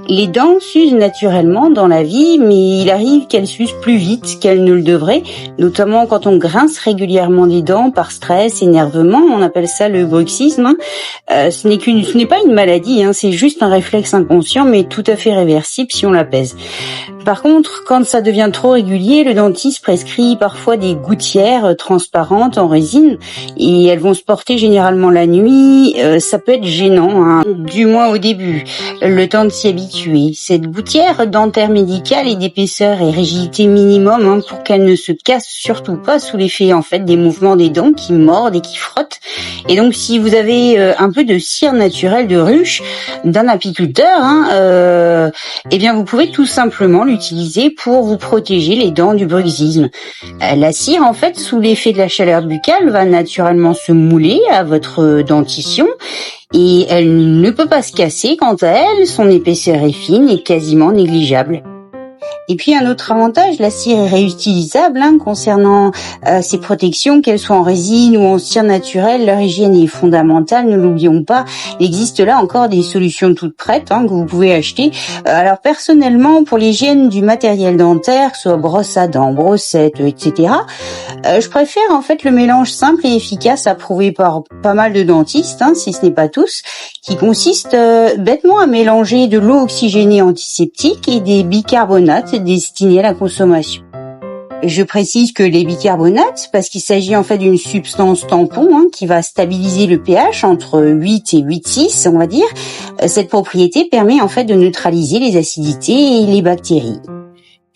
Les dents s'usent naturellement dans la vie, mais il arrive qu'elles s'usent plus vite qu'elles ne le devraient, notamment quand on grince régulièrement des dents par stress, énervement. On appelle ça le bruxisme. Ce n'est pas une maladie, c'est juste un réflexe inconscient, mais tout à fait réversible si on l'apaise. Par contre, quand ça devient trop régulier, le dentiste prescrit parfois des gouttières transparentes en résine et elles vont se porter généralement la nuit. Ça peut être gênant, du moins au début, le temps de s'y habituer. Cette gouttière dentaire médicale est d'épaisseur et rigidité minimum pour qu'elle ne se casse surtout pas sous l'effet des mouvements des dents qui mordent et qui frottent. Et donc si vous avez un peu de cire naturelle de ruche d'un apiculteur, eh bien vous pouvez tout simplement l'utiliser pour vous protéger les dents du bruxisme. La cire, sous l'effet de la chaleur buccale, va naturellement se mouler à votre dentition et elle ne peut pas se casser. Quant à elle, son épaisseur est fine et quasiment négligeable. Et puis un autre avantage, la cire est réutilisable concernant ces protections, qu'elles soient en résine ou en cire naturelle. Leur hygiène est fondamentale, ne l'oublions pas. Il existe là encore des solutions toutes prêtes que vous pouvez acheter. Alors personnellement, pour l'hygiène du matériel dentaire, que ce soit brosse à dents, brossette, etc., je préfère le mélange simple et efficace approuvé par pas mal de dentistes, si ce n'est pas tous, qui consiste bêtement à mélanger de l'eau oxygénée antiseptique et des bicarbonates destinés à la consommation. Je précise que les bicarbonates, parce qu'il s'agit d'une substance tampon qui va stabiliser le pH entre 8 et 8,6, on va dire. Cette propriété permet de neutraliser les acidités et les bactéries.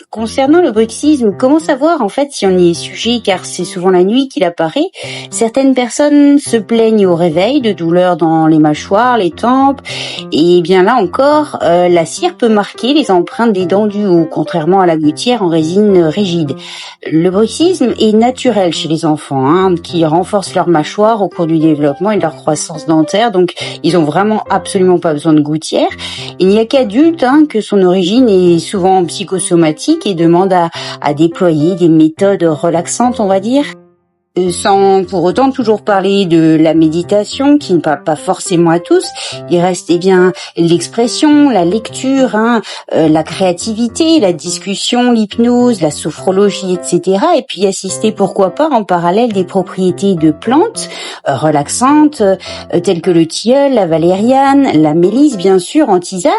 Concernant le bruxisme, comment savoir si on y est sujet, car c'est souvent la nuit qu'il apparaît. Certaines personnes se plaignent au réveil de douleurs dans les mâchoires, les tempes, et bien là encore, la cire peut marquer les empreintes des dents du haut, contrairement à la gouttière en résine rigide. Le bruxisme est naturel chez les enfants, qui renforcent leur mâchoire au cours du développement et de leur croissance dentaire, donc ils ont vraiment absolument pas besoin de gouttière. Il n'y a qu'adultes que son origine est souvent psychosomatique et demande à déployer des méthodes relaxantes, on va dire, sans pour autant toujours parler de la méditation, qui ne parle pas forcément à tous. Il reste l'expression, la lecture, la créativité, la discussion, l'hypnose, la sophrologie, etc. Et puis assister, pourquoi pas, en parallèle des propriétés de plantes relaxantes, telles que le tilleul, la valériane, la mélisse bien sûr en tisane,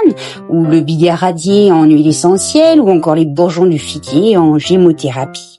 ou le bigaradier en huile essentielle, ou encore les bourgeons du figuier en gémothérapie.